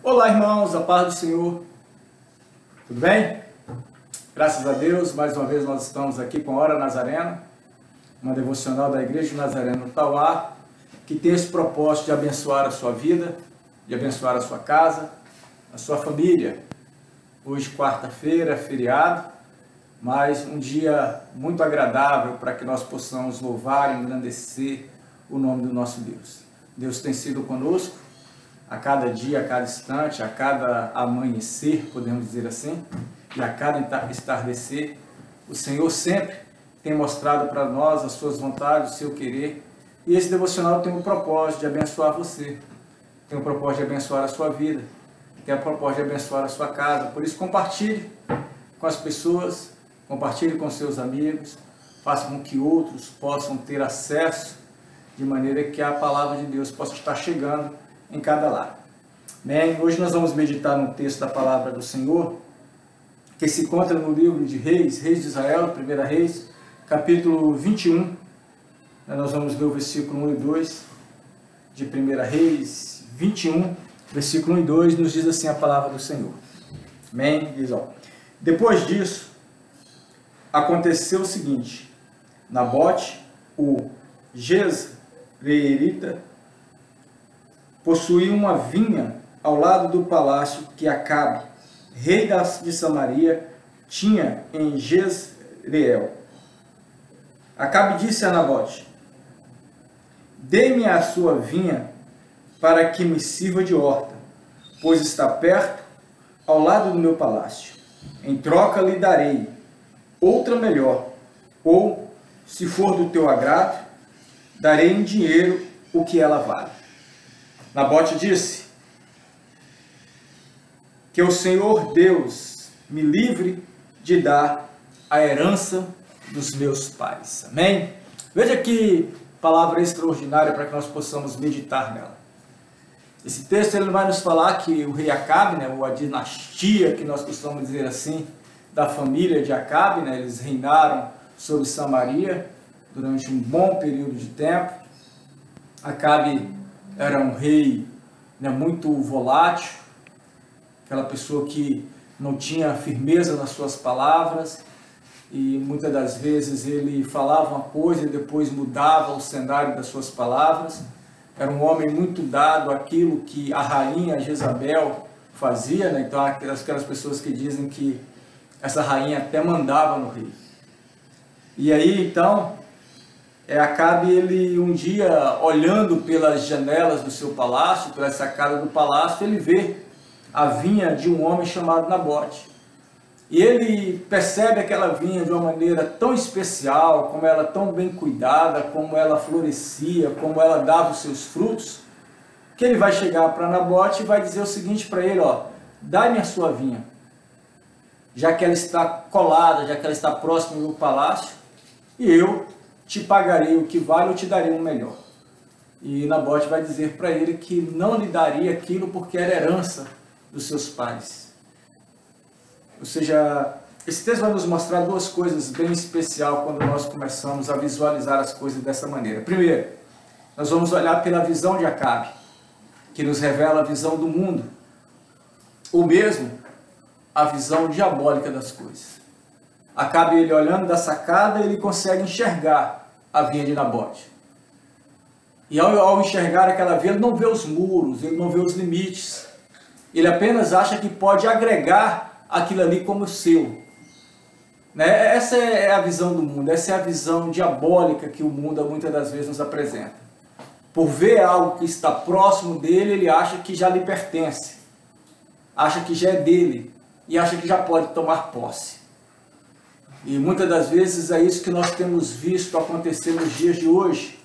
Olá, irmãos, a paz do Senhor. Tudo bem? Graças a Deus, mais uma vez nós estamos aqui com a Hora Nazarena, uma devocional da Igreja de Nazareno Tauá, que tem esse propósito de abençoar a sua vida, de abençoar a sua casa, a sua família. Hoje, quarta-feira, feriado, mas um dia muito agradável para que nós possamos louvar e engrandecer o nome do nosso Deus. Deus tem sido conosco a cada dia, a cada instante, a cada amanhecer, podemos dizer assim, e a cada entardecer. O Senhor sempre tem mostrado para nós as suas vontades, o seu querer, e esse devocional tem o propósito de abençoar você, tem o propósito de abençoar a sua vida, tem o propósito de abençoar a sua casa. Por isso, compartilhe com as pessoas, compartilhe com seus amigos, faça com que outros possam ter acesso, de maneira que a palavra de Deus possa estar chegando em cada lar. Amém? Hoje nós vamos meditar no texto da palavra do Senhor, que se encontra no livro de Reis de Israel, 1 Reis, capítulo 21. Nós vamos ler o versículo 1 e 2 de 1 Reis 21, versículo 1 e 2, nos diz assim a palavra do Senhor. Amém? Diz, ó: Depois disso, aconteceu o seguinte: Nabote, o Jezreelita, possuía uma vinha ao lado do palácio que Acabe, rei de Samaria, tinha em Jezreel. Acabe disse a Nabote: Dê-me a sua vinha para que me sirva de horta, pois está perto, ao lado do meu palácio. Em troca lhe darei outra melhor, ou, se for do teu agrado, darei em dinheiro o que ela vale. Nabote disse: Que o Senhor Deus me livre de dar a herança dos meus pais. Amém? Veja que palavra extraordinária para que nós possamos meditar nela. Esse texto ele vai nos falar que o rei Acabe, ou a dinastia, que nós costumamos dizer assim, da família de Acabe, eles reinaram sobre Samaria durante um bom período de tempo. Acabe era um rei muito volátil, aquela pessoa que não tinha firmeza nas suas palavras, e muitas das vezes ele falava uma coisa e depois mudava o cenário das suas palavras. Era um homem muito dado àquilo que a rainha Jezabel fazia, Então aquelas pessoas que dizem que essa rainha até mandava no rei. E aí então Acabe, ele um dia, olhando pelas janelas do seu palácio, pela sacada do palácio, ele vê a vinha de um homem chamado Nabote. E ele percebe aquela vinha de uma maneira tão especial, como ela tão bem cuidada, como ela florescia, como ela dava os seus frutos, que ele vai chegar para Nabote e vai dizer o seguinte para ele: dá-me a sua vinha, já que ela está colada, já que ela está próxima do palácio, e eu te pagarei o que vale, eu te darei um melhor. E Nabote vai dizer para ele que não lhe daria aquilo porque era herança dos seus pais. Ou seja, esse texto vai nos mostrar duas coisas bem especiais quando nós começamos a visualizar as coisas dessa maneira. Primeiro, nós vamos olhar pela visão de Acabe, que nos revela a visão do mundo, ou mesmo a visão diabólica das coisas. Acabe, ele olhando da sacada, ele consegue enxergar a vinha de Nabote. E ao enxergar aquela vinha, ele não vê os muros, ele não vê os limites. Ele apenas acha que pode agregar aquilo ali como seu. Essa é a visão do mundo, essa é a visão diabólica que o mundo muitas das vezes nos apresenta. Por ver algo que está próximo dele, ele acha que já lhe pertence, acha que já é dele e acha que já pode tomar posse. E muitas das vezes é isso que nós temos visto acontecer nos dias de hoje.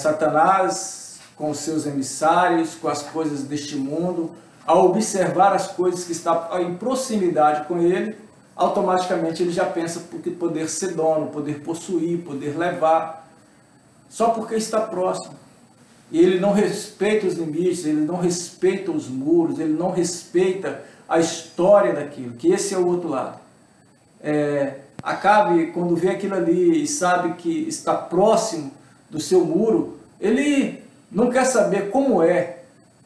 Satanás, com os seus emissários, com as coisas deste mundo, ao observar as coisas que estão em proximidade com ele, automaticamente ele já pensa porque poder ser dono, poder possuir, poder levar, só porque está próximo. E ele não respeita os limites, ele não respeita os muros, ele não respeita a história daquilo, que esse é o outro lado. Acabe, quando vê aquilo ali e sabe que está próximo do seu muro, ele não quer saber como é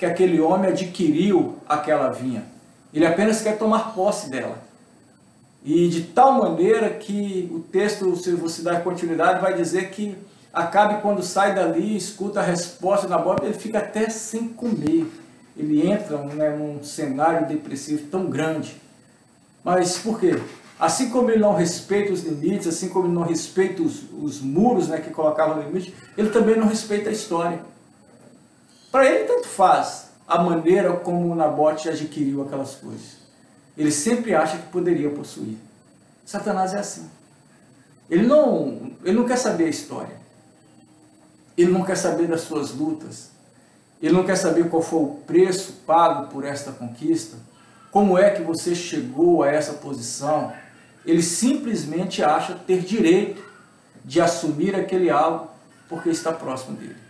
que aquele homem adquiriu aquela vinha. Ele apenas quer tomar posse dela. E de tal maneira que o texto, se você dar continuidade, vai dizer que Acabe, quando sai dali, escuta a resposta da Nabóte, ele fica até sem comer. Ele entra, né, num cenário depressivo tão grande. Mas por quê? Assim como ele não respeita os limites, assim como ele não respeita os muros, né, que colocavam no limite, ele também não respeita a história. Para ele, tanto faz a maneira como o Nabóte adquiriu aquelas coisas. Ele sempre acha que poderia possuir. Satanás é assim. Ele não quer saber a história. Ele não quer saber das suas lutas. Ele não quer saber qual foi o preço pago por esta conquista. Como é que você chegou a essa posição? Ele simplesmente acha ter direito de assumir aquele algo porque está próximo dele.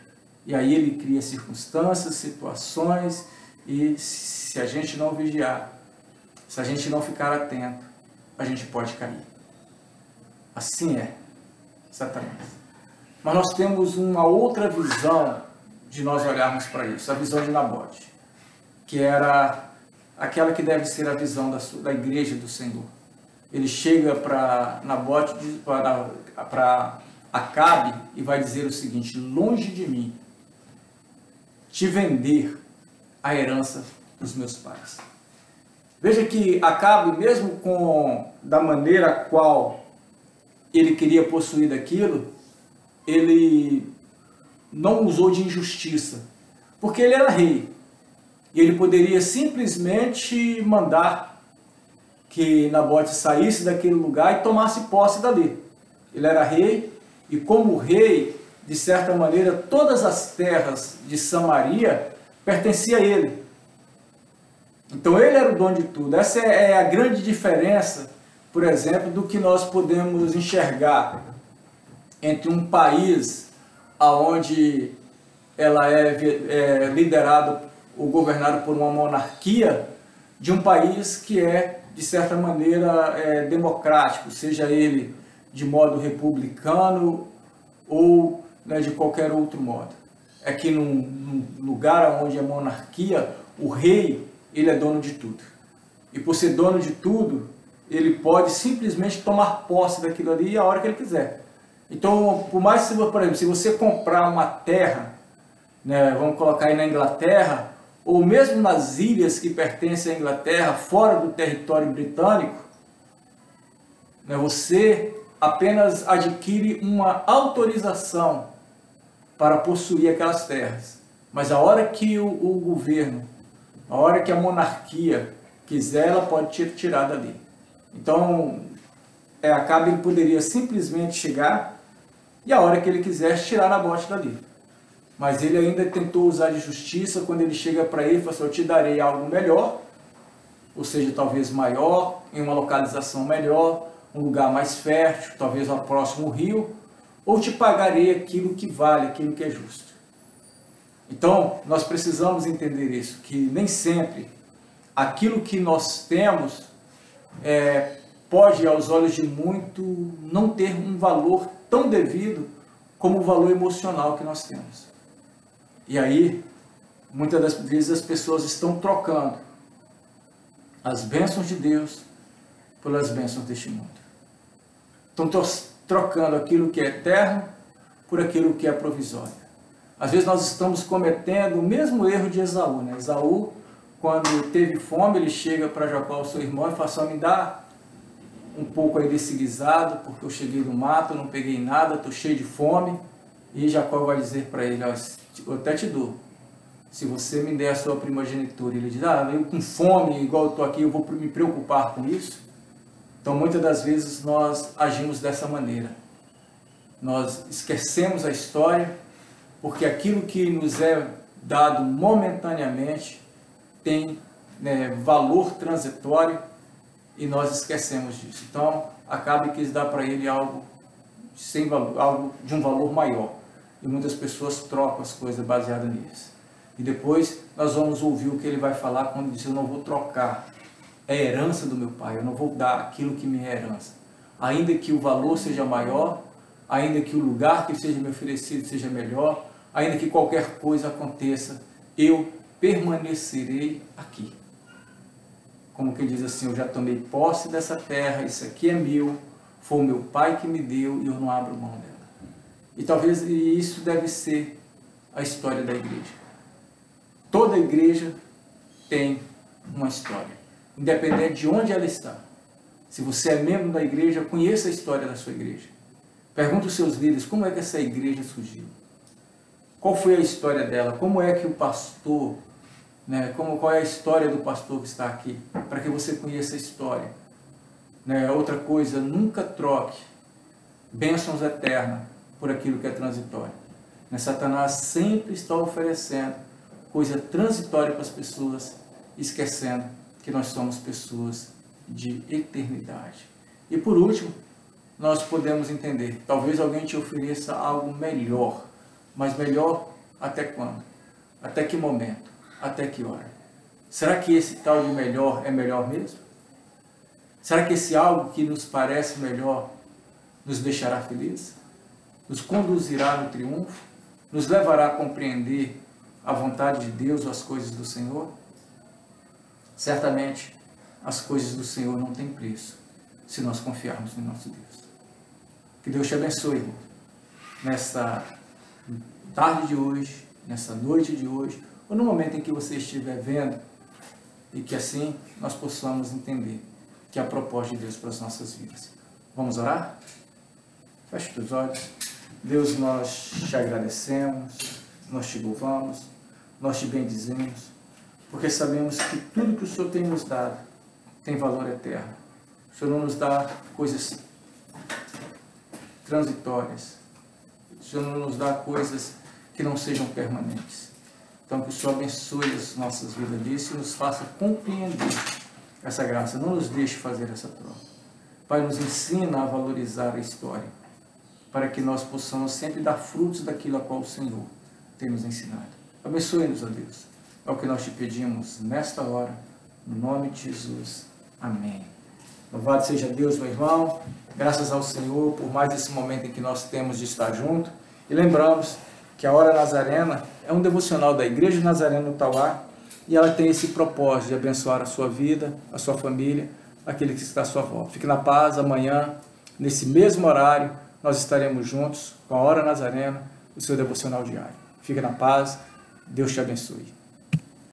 E aí ele cria circunstâncias, situações, e se a gente não vigiar, se a gente não ficar atento, a gente pode cair. Assim é Satanás. Mas nós temos uma outra visão de nós olharmos para isso, a visão de Nabóte, que era aquela que deve ser a visão da igreja do Senhor. Ele chega para Nabóte, para Acabe, e vai dizer o seguinte: longe de mim te vender a herança dos meus pais. Veja que Acabe, mesmo da maneira a qual ele queria possuir daquilo, ele não usou de injustiça, porque ele era rei, e ele poderia simplesmente mandar que Nabóte saísse daquele lugar e tomasse posse dali. Ele era rei, e como rei, de certa maneira, todas as terras de Samaria pertenciam a ele. Então ele era o dono de tudo. Essa é a grande diferença, por exemplo, do que nós podemos enxergar entre um país onde ela é liderada ou governada por uma monarquia, de um país que é, de certa maneira, democrático, seja ele de modo republicano ou, né, de qualquer outro modo. É que num lugar onde é monarquia, o rei, ele é dono de tudo. E por ser dono de tudo, ele pode simplesmente tomar posse daquilo ali a hora que ele quiser. Então, por mais que, por exemplo, se você comprar uma terra, né, vamos colocar aí na Inglaterra, ou mesmo nas ilhas que pertencem à Inglaterra, fora do território britânico, né, você apenas adquire uma autorização para possuir aquelas terras. Mas a hora que o governo, a hora que a monarquia quiser, ela pode te tirar dali. Então, Acabe, ele poderia simplesmente chegar e a hora que ele quisesse tirar Nabóte dali. Mas ele ainda tentou usar de justiça quando ele chega para ele e fala assim: eu te darei algo melhor, ou seja, talvez maior, em uma localização melhor, um lugar mais fértil, talvez ao próximo rio, ou te pagarei aquilo que vale, aquilo que é justo. Então, nós precisamos entender isso, que nem sempre aquilo que nós temos pode, aos olhos de muito, não ter um valor tão devido como o valor emocional que nós temos. E aí, muitas das vezes as pessoas estão trocando as bênçãos de Deus pelas bênçãos deste mundo. Estão trocando aquilo que é eterno por aquilo que é provisório. Às vezes nós estamos cometendo o mesmo erro de Esaú, né? Esaú, quando teve fome, ele chega para Jacó, o seu irmão, e fala assim: me dá um pouco aí desse guisado, porque eu cheguei no mato, não peguei nada, estou cheio de fome. E Jacó vai dizer para ele: eu até te dou, se você me der a sua primogenitura. Ele diz: eu com fome, igual eu estou aqui, eu vou me preocupar com isso? Então, muitas das vezes nós agimos dessa maneira. Nós esquecemos a história, porque aquilo que nos é dado momentaneamente tem, né, valor transitório, e nós esquecemos disso. Então, Acabe quis dar para ele algo sem valor, algo de um valor maior. E muitas pessoas trocam as coisas baseadas nisso. E depois nós vamos ouvir o que ele vai falar quando diz: eu não vou trocar a herança do meu pai, eu não vou dar aquilo que me é herança. Ainda que o valor seja maior, ainda que o lugar que seja me oferecido seja melhor, ainda que qualquer coisa aconteça, eu permanecerei aqui. Como quem diz assim, eu já tomei posse dessa terra, isso aqui é meu, foi o meu pai que me deu e eu não abro mão dela. E talvez isso deve ser a história da igreja. Toda igreja tem uma história, independente de onde ela está. Se você é membro da igreja, conheça a história da sua igreja. Pergunte aos seus líderes como é que essa igreja surgiu. Qual foi a história dela? Como é que o pastor, qual é a história do pastor que está aqui? Para que você conheça a história. Outra coisa, nunca troque bênçãos eternas por aquilo que é transitório. Satanás sempre está oferecendo coisa transitória para as pessoas, esquecendo que nós somos pessoas de eternidade. E por último, nós podemos entender, talvez alguém te ofereça algo melhor, mas melhor até quando? Até que momento? Até que hora? Será que esse tal de melhor é melhor mesmo? Será que esse algo que nos parece melhor nos deixará felizes? Nos conduzirá no triunfo? Nos levará a compreender a vontade de Deus ou as coisas do Senhor? Certamente, as coisas do Senhor não têm preço, se nós confiarmos no nosso Deus. Que Deus te abençoe, irmão, nessa tarde de hoje, nessa noite de hoje, ou no momento em que você estiver vendo, e que assim nós possamos entender que é a proposta de Deus para as nossas vidas. Vamos orar? Feche os olhos. Deus, nós te agradecemos, nós te louvamos, nós te bendizemos, porque sabemos que tudo que o Senhor tem nos dado tem valor eterno. O Senhor não nos dá coisas transitórias. O Senhor não nos dá coisas que não sejam permanentes. Então, que o Senhor abençoe as nossas vidas disso e nos faça compreender essa graça. Não nos deixe fazer essa troca. Pai, nos ensina a valorizar a história, para que nós possamos sempre dar frutos daquilo a qual o Senhor tem nos ensinado. Abençoe-nos, ó Deus. É o que nós te pedimos nesta hora, no nome de Jesus. Amém. Louvado seja Deus, meu irmão. Graças ao Senhor por mais esse momento em que nós temos de estar junto. E lembramos que a Hora Nazarena é um devocional da Igreja Nazarena do Tauá e ela tem esse propósito de abençoar a sua vida, a sua família, aquele que está à sua volta. Fique na paz. Amanhã, nesse mesmo horário, nós estaremos juntos com a Hora Nazarena, o seu devocional diário. Fique na paz. Deus te abençoe.